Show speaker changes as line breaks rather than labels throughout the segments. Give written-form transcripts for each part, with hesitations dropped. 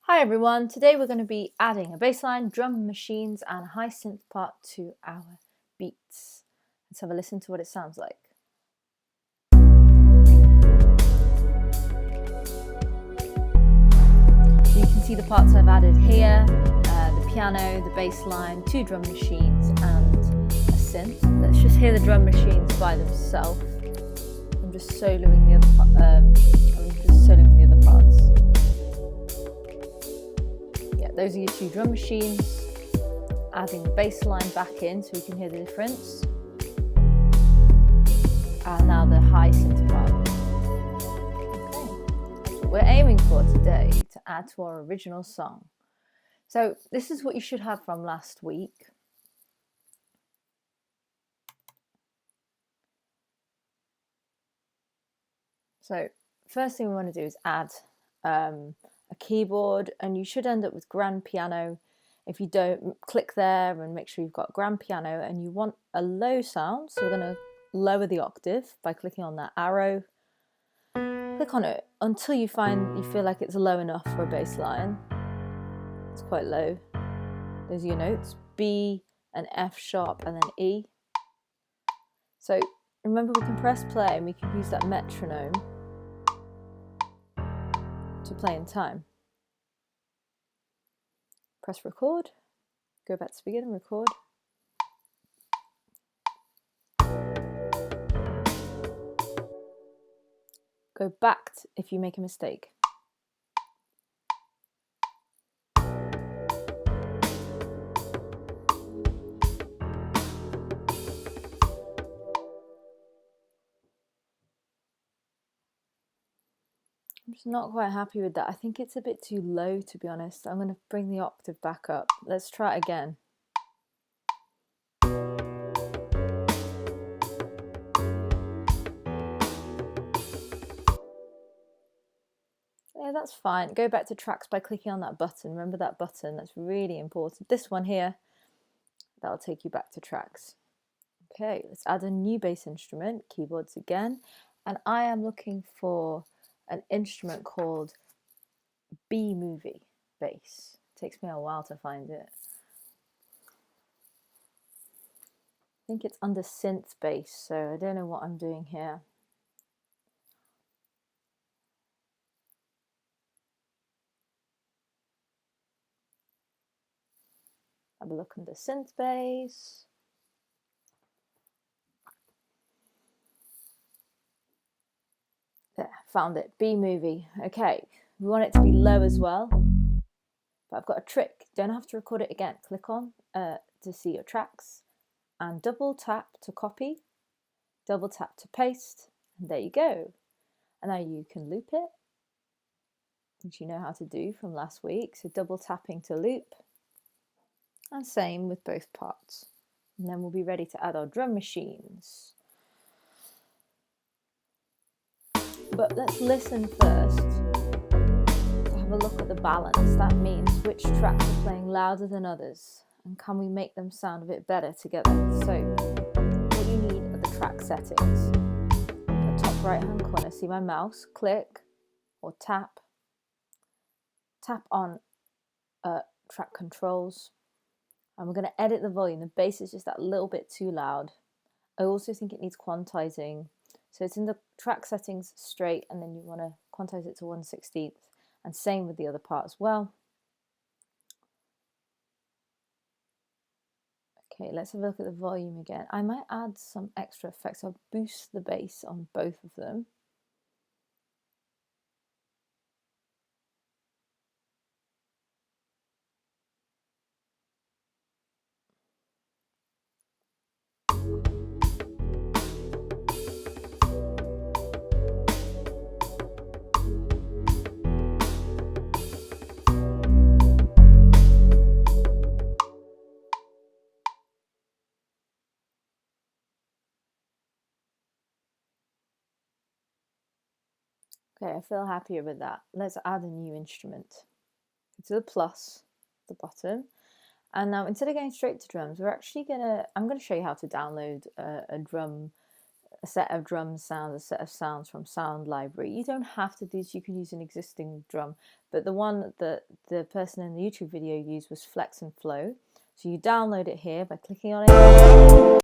Hi everyone, today we're going to be adding a bass line, drum machines and a high synth part to our beats. Let's have a listen to what it sounds like. So you can see the parts I've added here, the piano, the bass line, 2 drum machines and a synth. Let's just hear the drum machines by themselves. I'm just soloing the other parts. Those are your 2 drum machines, adding the bass line back in so we can hear the difference. And now the high synth part. Okay, that's what we're aiming for today, to add to our original song. So this is what you should have from last week. So first thing we want to do is add a keyboard, and you should end up with grand piano. If you don't, click there and make sure you've got grand piano, and you want a low sound, so we're going to lower the octave by clicking on that arrow. Click on it until you feel like it's low enough for a bass line. It's quite low. Those are your notes: B and F sharp and then E. So remember, we can press play and we can use that metronome to play in time. Press record, go back to begin and record. Go back if you make a mistake. I'm just not quite happy with that. I think it's a bit too low, to be honest. I'm going to bring the octave back up. Let's try it again. Yeah, that's fine. Go back to tracks by clicking on that button. Remember that button, that's really important. This one here, that'll take you back to tracks. Okay, let's add a new bass instrument, keyboards again. And I am looking for an instrument called B-movie bass. It takes me a while to find it. I think it's under synth bass, so I don't know what I'm doing here. Have a look under synth bass. There, found it, B-movie. Okay, we want it to be low as well, but I've got a trick. You don't have to record it again. Click on to see your tracks and double tap to copy, double tap to paste, and there you go. And now you can loop it, which you know how to do from last week. So double tapping to loop, and same with both parts. And then we'll be ready to add our drum machines. But let's listen first to have a look at the balance. That means which tracks are playing louder than others, and can we make them sound a bit better together. So what you need are the track settings. The top right hand corner, see my mouse, click or tap on track controls, and we're going to edit the volume. The bass is just that little bit too loud. I also think it needs quantizing. So it's in the track settings straight, and then you want to quantize it to 1/16, and same with the other part as well. Okay, let's have a look at the volume again. I might add some extra effects. I'll boost the bass on both of them. Okay, I feel happier with that. Let's add a new instrument. Go to the plus at the bottom. And now instead of going straight to drums, I'm going to show you how to download a drum a set of drum sounds, a set of sounds from sound library. You don't have to do this, you can use an existing drum, but the one that the person in the YouTube video used was Flex and Flow. So you download it here by clicking on it.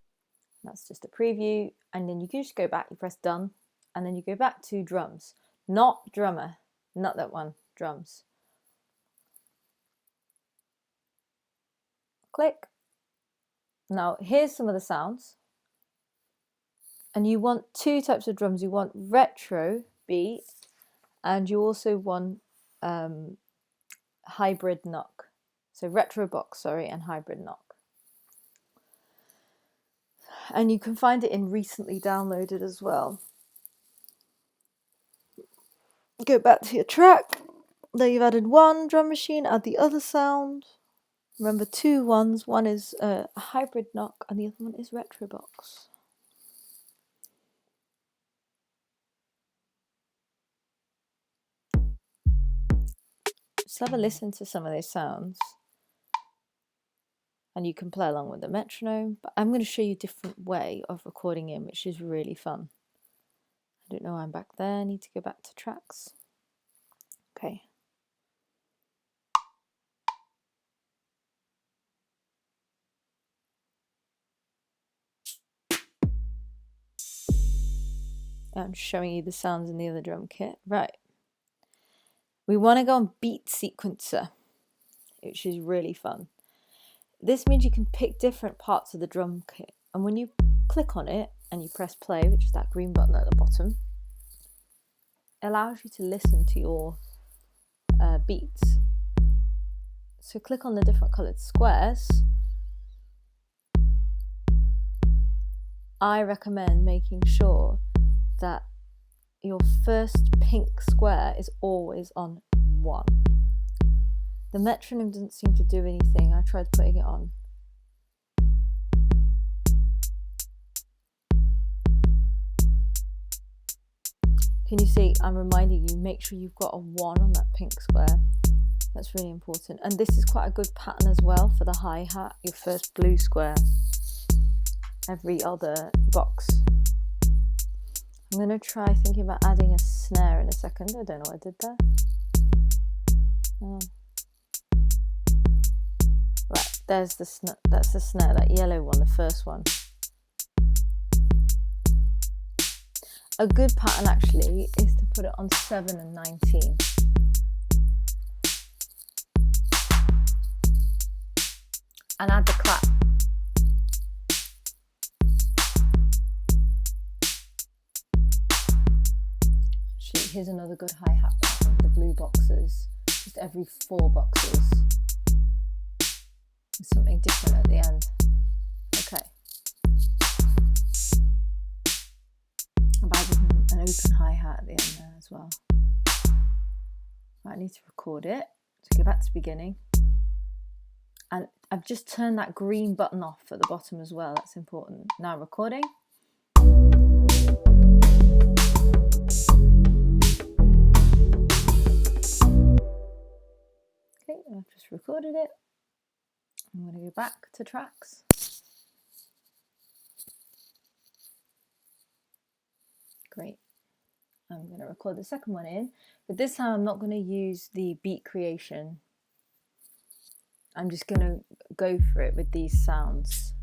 That's just a preview, and then you can just go back, you press done, and then you go back to drums, not drummer, not that one, drums. Click. Now here's some of the sounds. And you want two types of drums. You want retro beat, and you also want hybrid knock. So retro box, sorry, and hybrid knock. And you can find it in recently downloaded as well. Go back to your track. There you've added one drum machine, add the other sound. Remember, two ones. One is a hybrid knock and the other one is retro box. Just have a listen to some of those sounds. And you can play along with the metronome, but I'm going to show you a different way of recording in, which is really fun. I don't know why I'm back there, I need to go back to tracks. Okay. I'm showing you the sounds in the other drum kit. Right. We want to go on beat sequencer, which is really fun. This means you can pick different parts of the drum kit, and when you click on it and you press play, which is that green button at the bottom, it allows you to listen to your beats. So click on the different coloured squares. I recommend making sure that your first pink square is always on 1. The metronome doesn't seem to do anything. I tried putting it on. Can you see, I'm reminding you, make sure you've got a 1 on that pink square. That's really important. And this is quite a good pattern as well for the hi-hat, your first blue square. Every other box. I'm going to try thinking about adding a snare in a second. I don't know what I did there. Right, there's that's the snare, that yellow one, the first one. A good pattern actually is to put it on 7 and 19. And add the clap. Actually, here's another good hi-hat pattern, the blue boxes. Just every 4 boxes. With something different at the end. Okay. I've added an open hi-hat at the end there as well. Right, I need to record it. So go back to the beginning. And I've just turned that green button off at the bottom as well. That's important. Now recording. Okay, I've just recorded it. I'm going to go back to tracks. Great. I'm going to record the second one in, but this time I'm not going to use the beat creation. I'm just going to go for it with these sounds.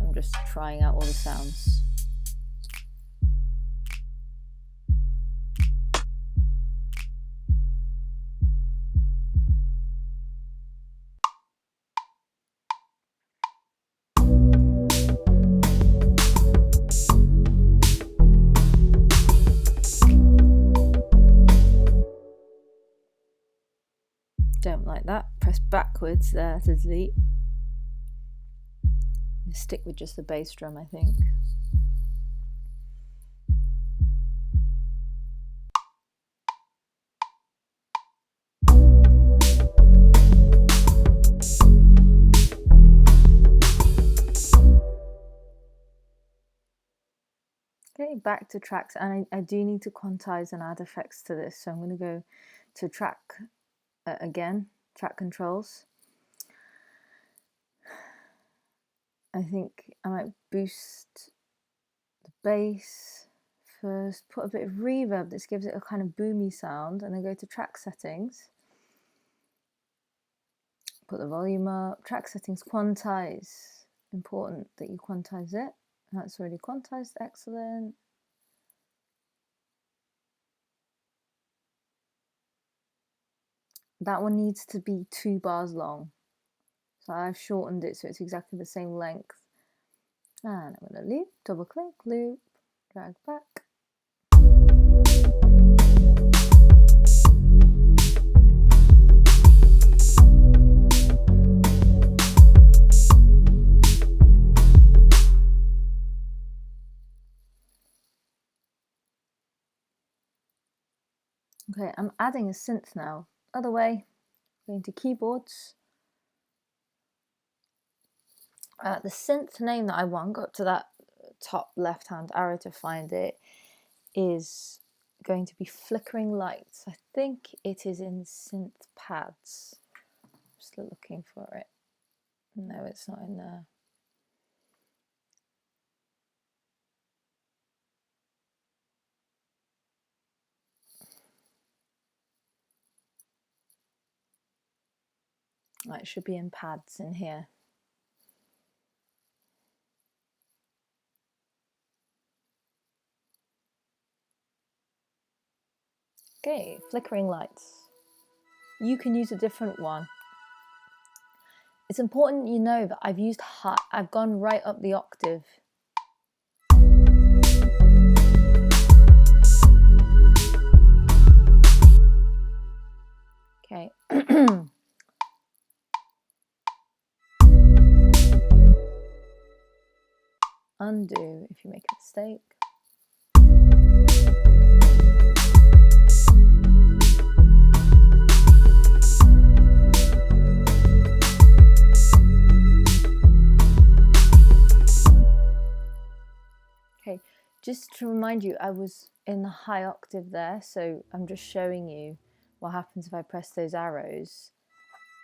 I'm just trying out all the sounds. Don't like that. Press backwards there to delete. Stick with just the bass drum, I think. Okay, back to tracks, and I do need to quantize and add effects to this, so I'm going to go to track again, track controls. I think I might boost the bass first, put a bit of reverb that gives it a kind of boomy sound, and then go to track settings. Put the volume up, track settings, quantize. Important that you quantize it. That's already quantized, excellent. That one needs to be 2 bars long. So I've shortened it so it's exactly the same length. And I'm going to loop, double click, loop, drag back. Okay, I'm adding a synth now. Other way, going to keyboards. The synth name that I want, go up to that top left-hand arrow to find it, is going to be Flickering Lights. I think it is in Synth Pads. I'm just looking for it. No, it's not in there. Right, it should be in Pads in here. Okay, Flickering Lights. You can use a different one. It's important you know that I've used high, I've gone right up the octave. Okay. Undo if you make a mistake. Okay, just to remind you, I was in the high octave there, so I'm just showing you what happens if I press those arrows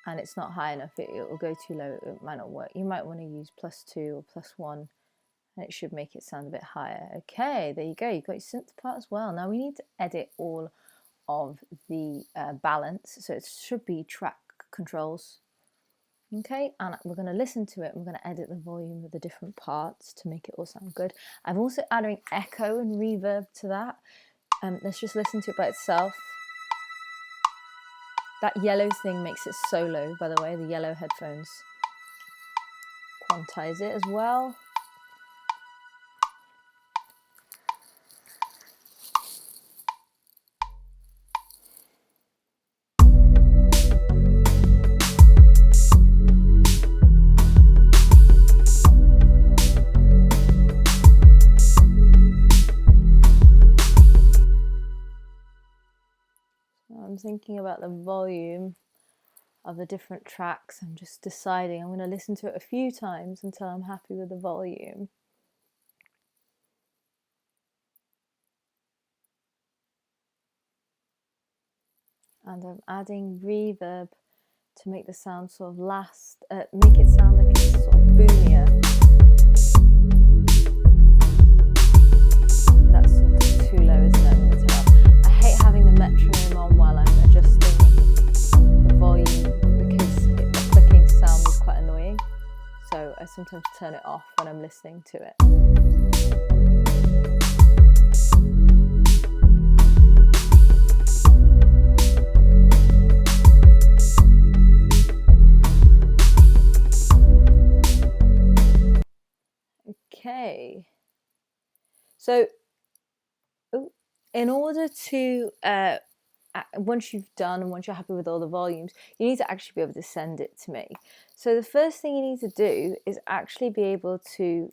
and it's not high enough. It will go too low, it might not work. You might want to use +2 or +1 and it should make it sound a bit higher. Okay, there you go, you've got your synth part as well. Now we need to edit all of the balance, so it should be track controls. Okay, and we're going to listen to it. We're going to edit the volume of the different parts to make it all sound good. I'm also adding echo and reverb to that. Let's just listen to it by itself. That yellow thing makes it solo, by the way, the yellow headphones. Quantize it as well. I'm thinking about the volume of the different tracks. I'm just deciding. I'm going to listen to it a few times until I'm happy with the volume. And I'm adding reverb to make the sound sort of make it sound like it's sort of boomier. That's too low, isn't it? I'm going to turn it off. I hate having the metronome on while I'm adjusting the volume because the clicking sound is quite annoying. So I sometimes turn it off when I'm listening to it. Okay, so in order to, once you've done and once you're happy with all the volumes, you need to actually be able to send it to me. So the first thing you need to do is actually be able to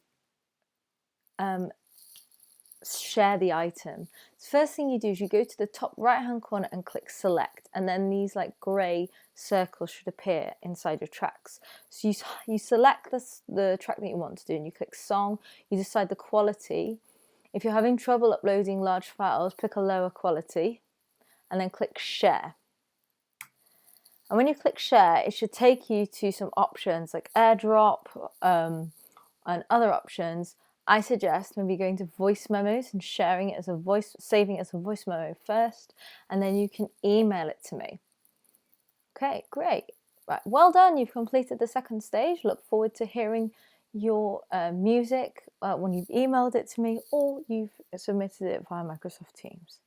share the item. The first thing you do is you go to the top right hand corner and click select, and then these like grey circles should appear inside your tracks. So you select the track that you want to do and you click song, you decide the quality. If you're having trouble uploading large files, pick a lower quality and then click share. And when you click share, it should take you to some options like airdrop and other options. I suggest maybe going to voice memos and sharing it as a voice, saving it as a voice memo first, and then you can email it to me. Okay, great. Right, well done. You've completed the second stage. Look forward to hearing your music when you've emailed it to me or you've submitted it via Microsoft Teams.